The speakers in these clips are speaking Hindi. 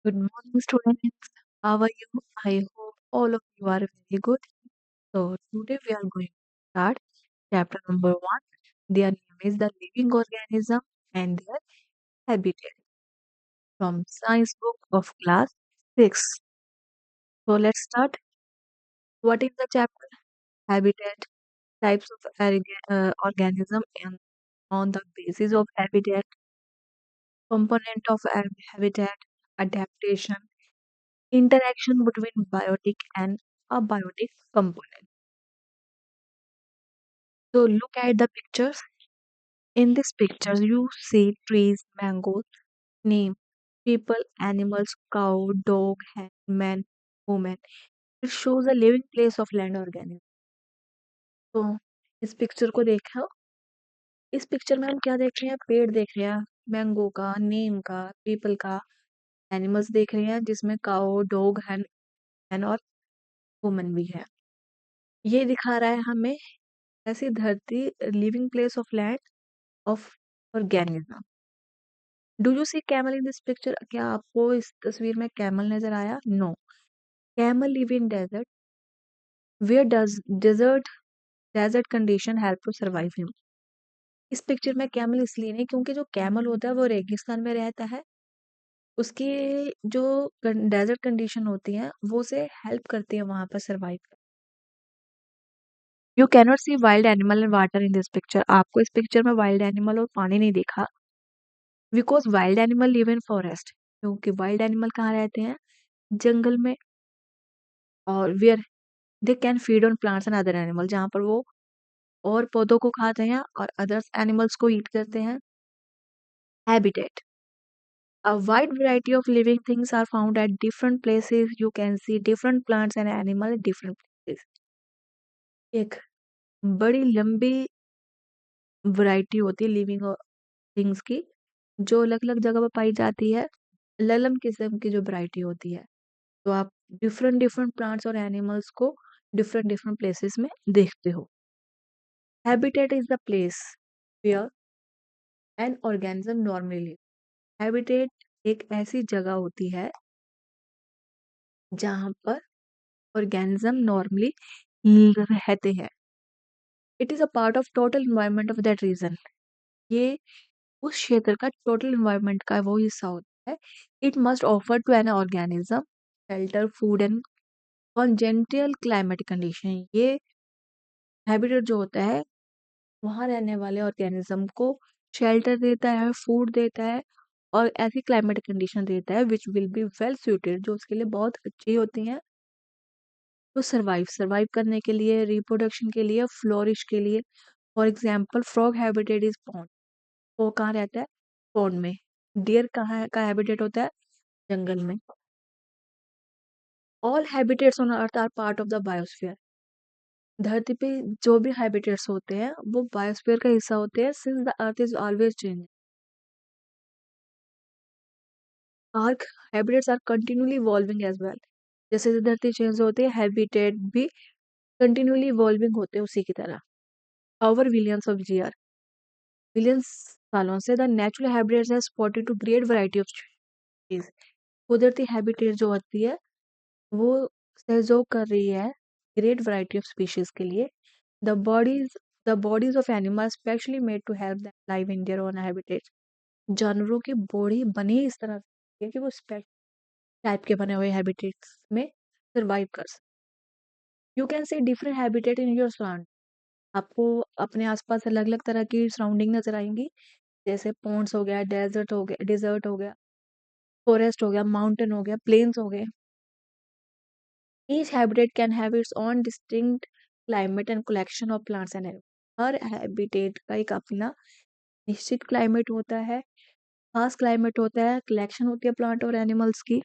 Good morning, students. How are you? I hope all of you are very good. So, today we are going to start chapter number one. Their name is the living organism and their habitat from Science Book of Class 6. So, let's start. What is the chapter? Habitat, types of organism, and on the basis of habitat, component of habitat, adaptation, interaction between biotic and abiotic components. So look at the pictures. In these pictures, you see trees, mangoes, name, people, animals, cow, dog, hen, man, woman. It shows a living place of land organism. तो इस पिक्चर को देखो। इस पिक्चर में हम क्या देख रहे हैं? पेड़ देख रहे हैं, मैंगो का, नीम का, पीपल का, एनिमल्स देख रहे हैं जिसमें काऊ, डॉग, हैन और वुमन भी है। ये दिखा रहा है हमें ऐसी धरती, living place of land of organism. Do you see camel in this picture? क्या आपको इस तस्वीर में कैमल नजर आया? No. Camel live in desert where does desert condition help to survive him. इस पिक्चर में कैमल इसलिए नहीं क्योंकि जो कैमल होता है वो रेगिस्तान में रहता है। उसकी जो डेजर्ट कंडीशन होती है वो उसे हेल्प करती है वहां पर survive. You cannot see wild animal and water in this picture. आपको इस पिक्चर में वाइल्ड एनिमल और पानी नहीं दिखा, because wild animal live in forest. क्योंकि वाइल्ड एनिमल कहाँ रहते हैं? जंगल में। और where they can feed on plants and other animal, जहाँ पर वो और पौधों को खाते हैं और अदर्स एनिमल्स को ईट करते हैं। Habitat, a wide variety of living things are found at different places. You can see different plants and animal at different places. एक बड़ी लंबी वैरायटी होती है लिविंग थिंग्स की, जो अलग अलग जगह पर पाई जाती है। ललम किस्म की जो वैरायटी होती है, तो आप डिफरेंट डिफरेंट प्लांट्स और एनिमल्स को डिफरेंट डिफरेंट प्लेसेस में देखते हो। Habitat is the place where an organism normally live. Habitat एक ऐसी जगह होती है जहां पर ऑर्गेनिज्म नॉर्मली रहते हैं। It is a part of total environment of that region. ये उस क्षेत्र का टोटल इन्वायरमेंट का वो हिस्सा होता है। It must offer to an organism shelter, food and congenial climatic condition. ये हैबिटेट जो होता है वहां रहने वाले ऑर्गेनिज्म को शेल्टर देता है, फूड देता है और ऐसी क्लाइमेटिक कंडीशन देता है which will be well suited, जो उसके लिए बहुत अच्छी होती हैं तो सर्वाइव सर्वाइव करने के लिए, रिप्रोडक्शन के लिए, फ्लोरिश के लिए। For example frog habitat is pond. वो कहाँ रहता है? पॉन्ड में। डियर कहाँ का हैबिटेट होता है? जंगल में। All habitats on earth are part of the biosphere. धरती पे जो भी हैबिटेट्स होते हैं वो बायोस्फीयर का हिस्सा होते हैं, since the earth is always changing. Are habitats are continuously evolving as well. जैसे जैसे धरती चेंज होती है हैबिटेट भी कंटिन्यूली इवॉल्विंग होते हैं उसी की तरह। Over billions of year, billions सालों से the natural habitats has spotted to great variety of species. कुदरती हैबिटेट जो होती है वो सहयोग कर रही है ग्रेट वैरायटी ऑफ स्पीशीज के लिए। The bodies the bodies of animal specially made to help them live in their own habitat. जानवरों की बॉडी बनी इस तरह से है कि वो स्पेशल टाइप के बने हुए हैबिटेट्स में सर्वाइव कर सकते। You can see different habitat in your surround. आपको अपने आसपास अलग अलग तरह की सराउंडिंग नजर आएंगी, जैसे पॉन्ड्स हो गया, डेजर्ट हो गया, फॉरेस्ट हो गया, माउंटेन हो गया, प्लेन्स हो गए। Each habitat can have its own distinct climate and collection of plants and animals. Her habitat का एक अपना निश्चित क्लाइमेट होता है, खास क्लाइमेट होता है, कलेक्शन होती है प्लांट और एनिमल्स की।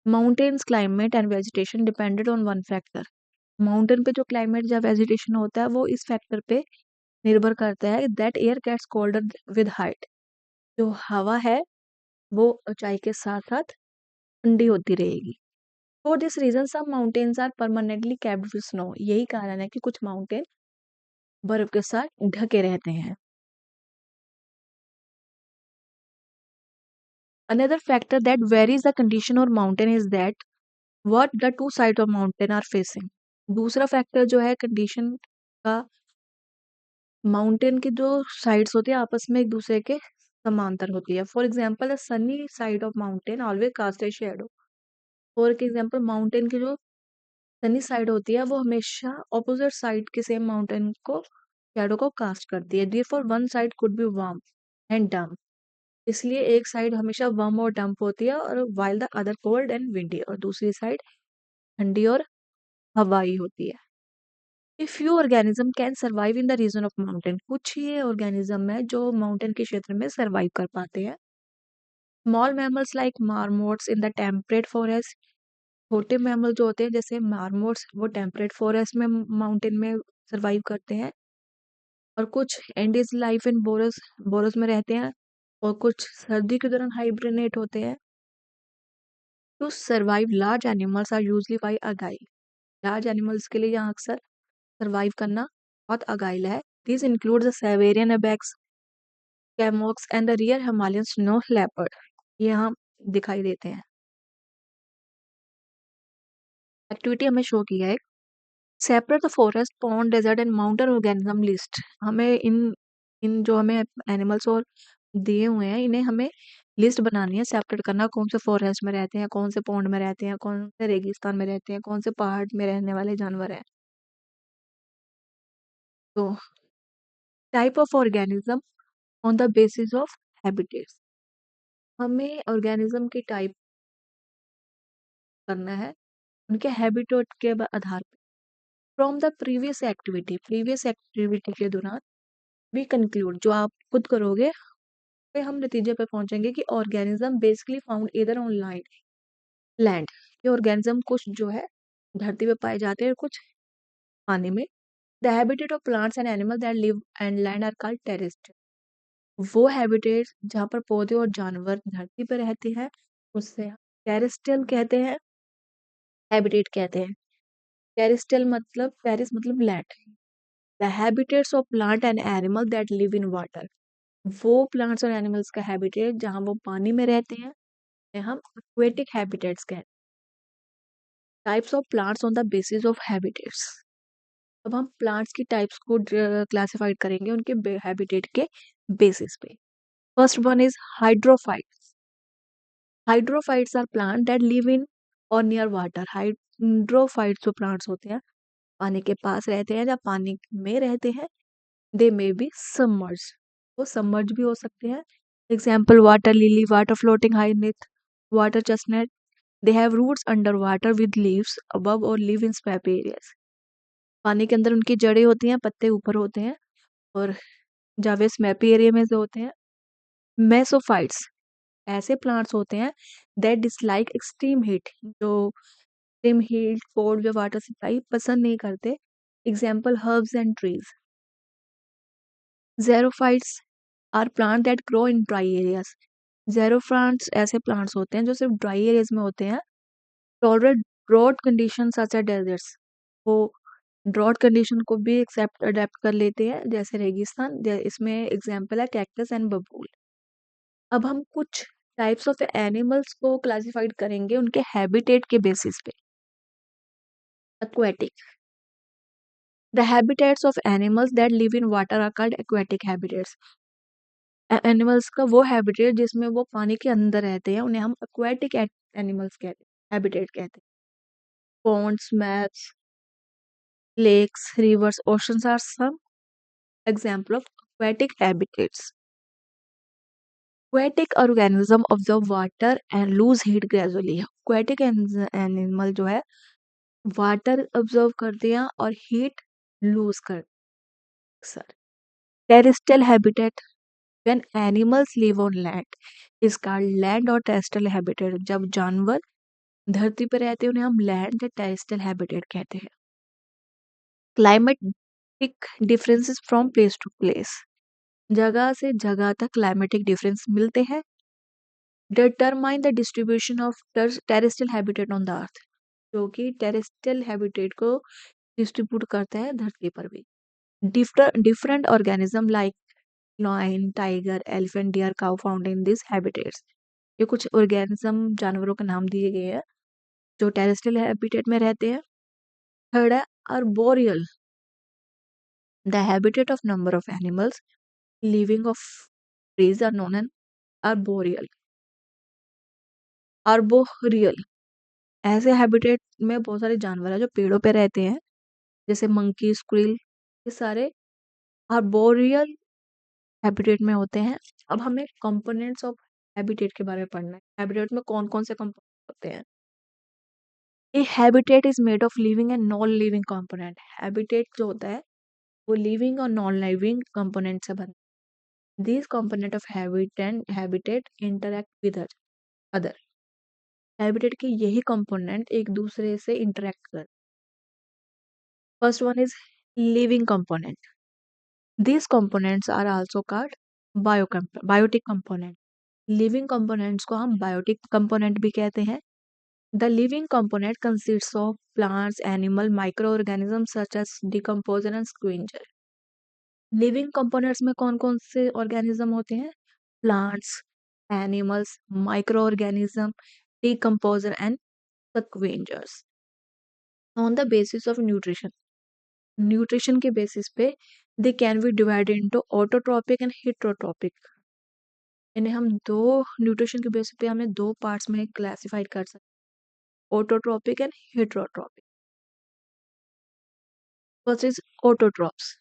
Mountains climate and vegetation depended on one factor. Mountain पे जो क्लाइमेट या वेजिटेशन होता है वो इस फैक्टर पे निर्भर करता है that air gets colder with height. जो हवा है वो ऊंचाई के साथ साथ ठंडी होती रहेगी। For this reason some mountains are permanently capped with snow. यही कारण है कि कुछ माउंटेन बर्फ के साथ ढके रहते हैं। Another factor that varies the condition or mountain is that what the two sides of mountain are facing. दूसरा फैक्टर जो है कंडीशन का, माउंटेन के जो साइड्स होती है आपस में एक दूसरे के समांतर होती है. For example the sunny side of mountain always cast a shadow. For example mountain की जो सनी साइड होती है वो हमेशा ऑपोजिट साइड के सेम माउंटेन को शैडो को कास्ट करती है. Therefore one side could be warm and damp. इसलिए एक साइड हमेशा वार्म और डम्प होती है और while the other cold and windy, और दूसरी साइड ठंडी और हवाई होती है. A few organism can survive in the region of mountain. कुछ ही ऑर्गेनिज्म है जो माउंटेन के क्षेत्र में सर्वाइव कर पाते हैं. Small mammals like marmots in the temperate forest. छोटे मैमल जो होते हैं जैसे मार्मोट्स वो टेम्परेट फॉरेस्ट में माउंटेन में सर्वाइव करते हैं. और कुछ and these life in burrows burrows में रहते हैं. और कुछ सर्दी के दौरान हाइब्रिनेट होते हैं. To survive large animals are usually by agile. Large animals के लिए यहाँ अक्सर सर्वाइव करना बहुत अगाइल है. This include the Siberian ibex, chamois and the rare Himalayan snow leopard. यहाँ दिखाई देते हैं. एक्टिविटी हमें शो किया है. Separate the forest, pond, desert and mountain organism list. हमें इन इन जो हमें एनिमल्स और दिए हुए हैं इन्हें हमें लिस्ट बनानी है, सेपरेट करना कौन से फॉरेस्ट में रहते हैं, कौन से पॉन्ड में रहते हैं, कौन से रेगिस्तान में रहते हैं, कौन से पहाड़ में रहने वाले जानवर हैं. तो type of organism on the basis of habitats. हमें ऑर्गेनिज्म की टाइप करना है उनके हैबिटेट के आधार पर. फ्रॉम द प्रीवियस एक्टिविटी के दौरान वी कंक्लूड, जो आप खुद करोगे पे हम नतीजे पे पहुंचेंगे कि ऑर्गेनिज्म बेसिकली फाउंड इधर ऑन लैंड. ये ऑर्गेनिज्म कुछ जो है धरती पे पाए जाते हैं और कुछ पानी में. The habitat of plants and animal that live and land are called terrestrial. वो हैबिटेट जहाँ पर पौधे और जानवर धरती पे रहते हैं उससे टेरेस्ट्रियल कहते हैं, हैबिटेट कहते हैं. टेरेस्ट्रियल मतलब टेरिस मतलब land. The habitats of plant and animal that live in water. वो प्लांट्स और एनिमल्स का हैबिटेट जहाँ वो पानी में रहते हैं हम एक्वेटिक हैबिटेट्स कहते हैं. Types of plants on the basis of habitats. अब हम प्लांट्स की टाइप्स को क्लासिफाइड करेंगे उनके हैबिटेट के बेसिस पे. First one is hydrophytes. Hydrophytes are plant that live in और नियर वाटर. हाइड्रोफाइट्स जो प्लांट्स होते हैं पानी के पास रहते हैं या पानी में रहते हैं. They may be submerge. वो सबमर्ज भी हो सकते हैं. Example water lily, water floating hyacinth, water chestnut. They have roots underwater with leaves above or live in swampy areas. पानी के अंदर उनकी जड़ें होती हैं, पत्ते ऊपर होते हैं और जावे स्मैपी एरिया में से होते हैं. मेसोफाइट्स ऐसे प्लांट्स होते हैं दैट डिसलाइक एक्सट्रीम हीट, जो एक्सट्रीम हीट कोल्ड या वाटर सप्लाई पसंद नहीं करते. Example herbs and trees. Xerophytes are plant that grow in dry areas. Xerophytes ऐसे प्लांट्स होते हैं जो सिर्फ ड्राई एरियाज में होते हैं. Tolerate drought condition such as deserts. वो ड्रॉट कंडीशन को भी एक्सेप्ट अडेप्ट कर लेते हैं जैसे रेगिस्तान. इसमें एग्जांपल है कैक्टस एंड बबूल. अब हम कुछ टाइप्स ऑफ एनिमल्स को क्लासिफाइड करेंगे उनके हैबिटेट के बेसिस पे. Aquatic. The habitats of animals that live in water are called aquatic habitats. Animals का वो हैबिटेट जिसमें वो पानी के अंदर रहते हैं उन्हें हम एक्वेटिक एनिमल्स कहते हैं, हैबिटेट कहते हैं. Ponds, maps, lakes, rivers, oceans are some example of aquatic habitats. Aquatic organism observe water and lose heat gradually. Aquatic animal जो है वाटर ऑब्जर्व करते हैं और हीट लूज कर. Sir terrestrial habitat. When animals live on land is called land और टेरेस्ट्रियल हैबिटेट. जब जानवर धरती पर रहते हैं उन्हें हम लैंड या टेरेस्ट्रियल हैबिटेट कहते हैं. Climatic differences from place to place. जगह से जगह तक क्लाइमेटिक डिफरेंस मिलते हैं. Determine the distribution of terrestrial habitat on the earth. जो कि टेरेस्ट्रियल हैबिटेट को डिस्ट्रीब्यूट करते हैं धरती पर भी. Different organism like lion, tiger, elephant, deer, cow found in this habitats. ये कुछ ऑर्गेनिज्म जानवरों के नाम दिए गए हैं जो टेरेस्ट्रियल हैबिटेट में रहते हैं। थर्ड है arboreal, the habitat of number of animals living of trees are known as arboreal. arboreal, ऐसे हैबिटेट में बहुत सारे जानवर हैं जो पेड़ों पे रहते हैं, जैसे मंकी, स्क्विल, ये सारे आर्बोरियल हैबिटेट में होते हैं। अब हमें कंपोनेंट्स ऑफ हैबिटेट के बारे में पढ़ना है। हैबिटेट में कौन कौन से कंपोनेंट होते हैं। A habitat is made of living and non living component. Habitat जो होता है वो लिविंग और नॉन लिविंग कंपोनेंट से बनता है। This component of habitat interact with other. हैबिटेट के यही कंपोनेंट एक दूसरे से इंटरेक्ट कर। First one is living component. These components are also called biotic component. Living components को हम बायोटिक कंपोनेंट भी कहते हैं। The living component consist of plants, animal, microorganism such as decomposer and scavenger. Living components में कौन कौन से ऑर्गेनिज्म होते हैं। Plants, animals, microorganism, decomposer and scavengers. On the basis of nutrition के बेसिस पे they can be divided into autotrophic and heterotrophic. इन्हें हम दो न्यूट्रिशन के बेसिस पे हमें दो पार्ट्स में क्लासिफाइड कर सकते हैं, autotrophic and heterotrophic. First is autotrophs.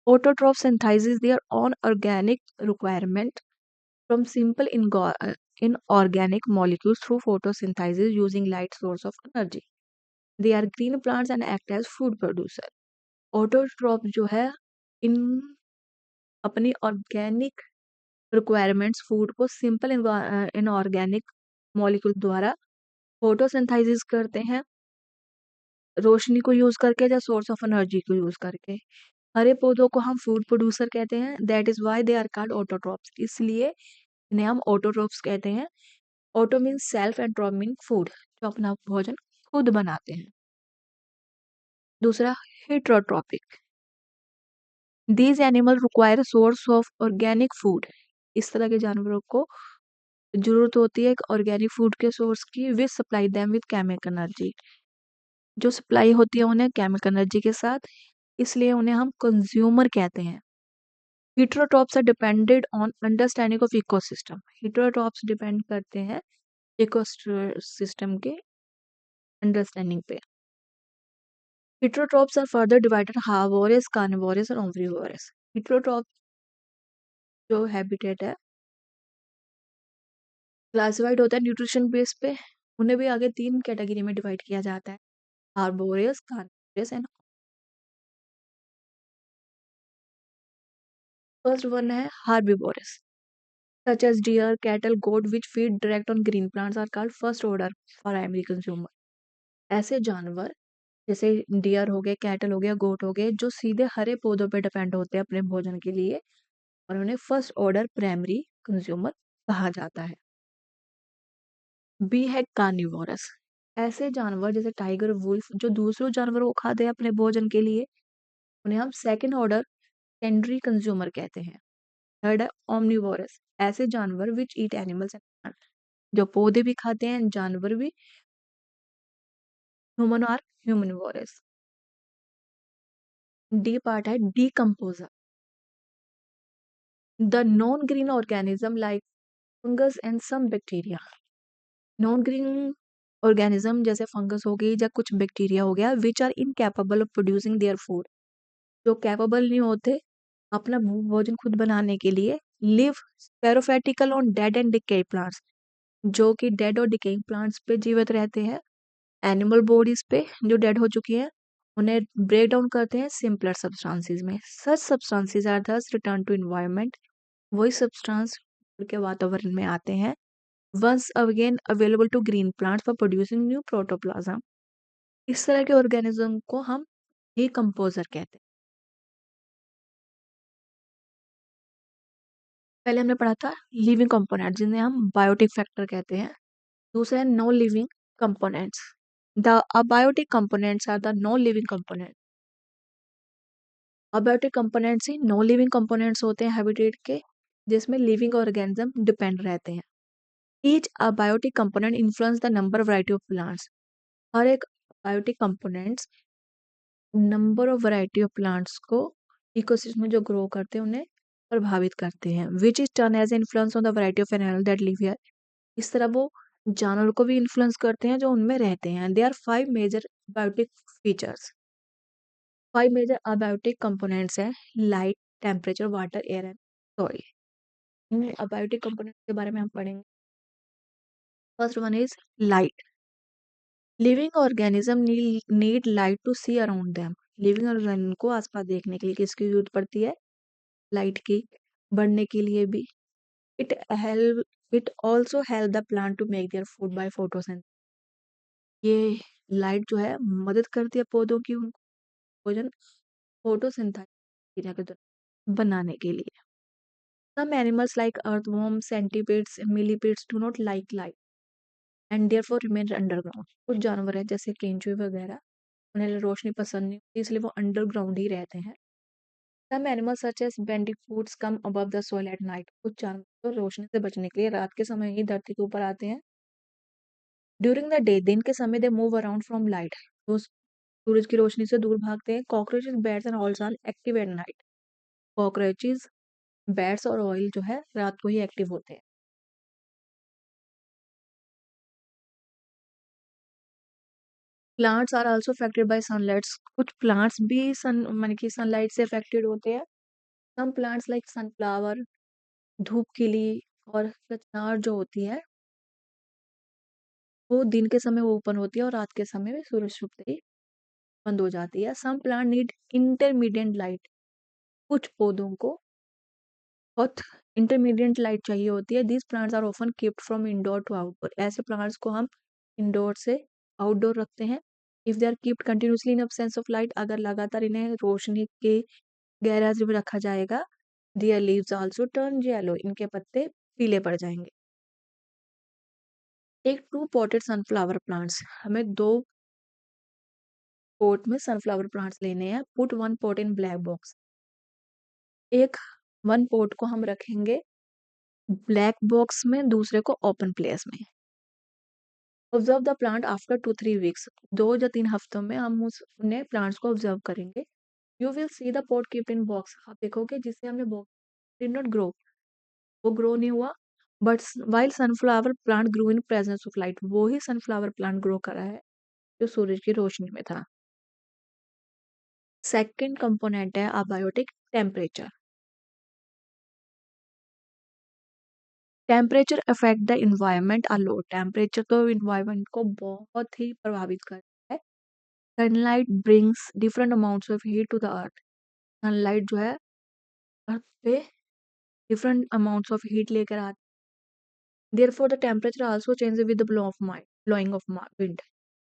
Autotrophs synthesize their own organic requirement from simple inorganic molecules through photosynthesis using light source of energy. They are green plants and act as food producer. Autotroph जो है इन अपनी ऑर्गेनिक रिक्वायरमेंट्स फूड को सिंपल इनऑर्गेनिक मॉलिक्यूल द्वारा फोटोसिंथेसिस करते हैं, रोशनी को यूज करके या सोर्स ऑफ एनर्जी को यूज करके। हरे पौधों को हम फूड प्रोड्यूसर कहते हैं। That is why they are called autotrophs. इसलिए इन्हें हम ऑटोट्रॉप्स कहते हैं। Auto mean self and troph mean food, जो अपना भोजन खुद बनाते हैं। दूसरा heterotrophic. These animal require source of organic food. इस तरह के जानवरों को जरूरत होती है एक ऑर्गेनिक फूड के सोर्स की, which supply them with chemical energy, जो सप्लाई होती है उन्हें केमिकल एनर्जी के साथ, इसलिए उन्हें हम कंज्यूमर कहते हैं। Heterotrophs are depended on understanding of ecosystem. Heterotrophs depend करते हैं इकोसिस्टम के अंडरस्टैंडिंग पे। Heterotrophs are further divided herbivorous, carnivorous और ओम्निवोरस। हेटेरोट्रॉप जो हैबिटेट है क्लासिफाइड होता है न्यूट्रिशन बेस पे। उन्हें भी आगे 3 कैटेगरी में डिवाइड किया जाता है, herbivorous, carnivorous and. First one है herbivorous, such as deer, cattle, goat which feed direct on green plants are called first order primary consumer. ऐसे जानवर जैसे डियर हो गए, कैटल हो गया, गोट हो गए, जो सीधे हरे पौधों पर डिपेंड होते हैं अपने भोजन के लिए, और उन्हें फर्स्ट ऑर्डर प्राइमरी कंज्यूमर कहा जाता है। बी है कार्निवोरस। ऐसे जानवर जैसे टाइगर, वुल्फ, जो दूसरों जानवरों को खाते हैं अपने भोजन के लिए, उन्हें हम सेकेंड ऑर्डर सेकेंडरी कंज्यूमर कहते हैं। थर्ड है ओमनिवोरस। ऐसे जानवर which eat animals and plants, जो पौधे भी खाते हैं जानवर भी। Human are omnivorous. The part है decomposer, the non green organism like fungus and some bacteria. Non green organism जैसे फंगस हो गई या कुछ बैक्टीरिया हो गया, which are incapable of producing their food, जो कैपेबल नहीं होते अपना भोजन खुद बनाने के लिए। Live saprophytical on dead and decay plants, जो कि डेड और डिकेइंग प्लांट्स पे जीवित रहते हैं। एनिमल बॉडीज पे जो डेड हो चुकी हैं उन्हें ब्रेक डाउन करते हैं सिंपलर सब्सटेंसेस में। Such substances are thus return to environment. वही सब्सटेंस के वातावरण में आते हैं once again available to green plants for producing new protoplasm। इस तरह के ऑर्गेनिज्म को हम डीकम्पोजर कहते हैं। पहले हमने पढ़ा था लिविंग कंपोनेंट जिन्हें हम बायोटिक फैक्टर कहते हैं। दूसरा है non living components. The abiotic components are the non living component. Abiotic components ही नॉन लिविंग कंपोनेंट्स होते हैं हैबिटेट के, जिसमें लिविंग ऑर्गेनिज्म डिपेंड रहते हैं। Each abiotic component influence the number variety of plants. हर एक biotic components number of variety of plants को इकोसिस्टम में जो ग्रो करते हैं उन्हें प्रभावित करते हैं। Which is turn as influence on the variety of animal that live here. इस तरह वो जानवरों को भी इन्फ्लुएंस करते हैं जो उनमें रहते हैं। There are 5 major biotic features. 5 major abiotic components हैं, light, temperature, water, air and soil. इन अबायोटिक कंपोनेंट्स के बारे में हम पढ़ेंगे। First one is light. Living organism need light to see around them. Living organism को आसपास देखने के लिए किसकी जरूरत पड़ती है? लाइट की। बढ़ने के लिए भी। It also help the plant to make their food by photosynthesis. ये लाइट जो है मदद करती है पौधों की उनको भोजन फोटोसिंथेसिस क्रिया के दौरान बनाने के लिए। Some animals like earthworm, centipedes, millipedes do not like light and therefore remain underground. कुछ जानवर हैं जैसे केंचुए वगैरह, उन्हें रोशनी पसंद नहीं होती इसलिए वो अंडरग्राउंड ही रहते हैं। Some animals such as bandicoots come above the soil at night. कुछ जानवर तो रोशनी से बचने के लिए रात के समय ही धरती के ऊपर आते हैं। ड्यूरिंग द डे, दिन के समय they move around from light. तो सूरज की रोशनी से दूर भागते हैं। Cockroaches, bats and owls are active at night. Cockroaches, bats और ऑयल जो है रात को ही एक्टिव होते हैं। Plants are also affected by sunlight. कुछ प्लांट्स भी सन माने कि सनलाइट से अफेक्टेड होते हैं। सम प्लांट्स लाइक सनफ्लावर, धूप खिली और कचनार जो होती है वो दिन के समय ओपन होती है और रात के समय में सूरज छुपते ही बंद हो जाती है। Some plant need intermediate light. कुछ पौधों को बहुत इंटरमीडिएट लाइट चाहिए होती है। These plants are often kept from indoor to outdoor. ऐसे प्लांट्स को हम इंडोर से आउटडोर रखते हैं। If they are kept continuously in absence of light, अगर लगातार इन्हें रोशनी के गैराज में रखा जाएगा, their leaves also turn yellow. इनके पत्ते पीले पड़ जाएंगे। एक 2 पॉटेड सनफ्लावर प्लांट्स। हमें 2 पॉट में सनफ्लावर प्लांट्स लेने हैं। पुट 1 पॉट इन ब्लैक बॉक्स। एक 1 पॉट को हम रखेंगे ब्लैक बॉक्स में, दूसरे को ओपन प्लेस में। Observe the plant after 2-3 weeks. 2 या 3 हफ्तों में हम उन्हें प्लांट्स को ऑब्जर्व करेंगे। You will see the pot keep in box. आप देखोगे जिससे हमने बॉक्स डिड नॉट ग्रो, वो ग्रो नहीं हुआ। But while sunflower plant grow in presence of light, वो ही सनफ्लावर प्लांट ग्रो करा है जो सूरज की रोशनी में था। सेकंड कंपोनेंट है abiotic temperature. Temperature affect the environment a lot. Temperature तो इन्वायरमेंट को बहुत ही प्रभावित करता है। Sunlight brings different amounts of heat to the earth. Sunlight जो है अर्थ पे डिफरेंट अमाउंट्स ऑफ हीट लेकर आती है। Therefore the temperature also changes with the blowing of wind.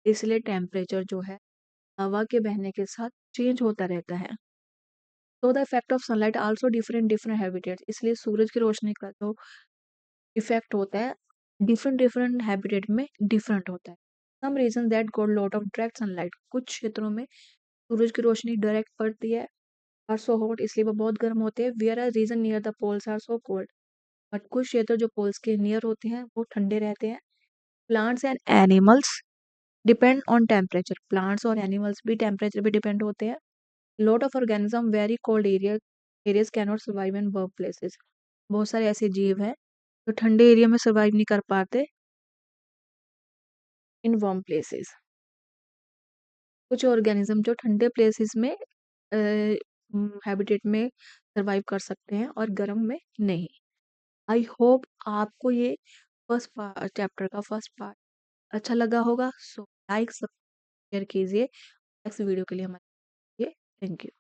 इसलिए टेम्परेचर जो है हवा के बहने के साथ चेंज होता रहता है। तो the effect of sunlight also different different habitats. इसलिए सूरज की रोशनी का जो इफेक्ट होता है डिफरेंट डिफरेंट हैबिटेट में डिफरेंट होता है। Some region that got lot of direct sunlight. कुछ क्षेत्रों में सूरज की रोशनी डायरेक्ट पड़ती है आर सो हॉट, इसलिए वो बहुत गर्म होते हैं। Where are region near the poles are so cold. But कुछ क्षेत्र जो पोल्स के नियर होते हैं वो ठंडे रहते हैं। Plants and animals depend on temperature. Plants और एनिमल्स भी टेम्परेचर पे डिपेंड होते हैं। Lot of organism very cold areas can not survive in work places. बहुत सारे ऐसे जीव हैं जो ठंडे एरिया में सर्वाइव नहीं कर पाते इन वार्म प्लेसेस। कुछ ऑर्गेनिज्म जो ठंडे प्लेसेस में हैबिटेट में सर्वाइव कर सकते हैं और गर्म में नहीं। आई होप आपको ये फर्स्ट चैप्टर का फर्स्ट पार्ट अच्छा लगा होगा। सो लाइक शेयर कीजिए। नेक्स्ट वीडियो के लिए हमारे थैंक यू।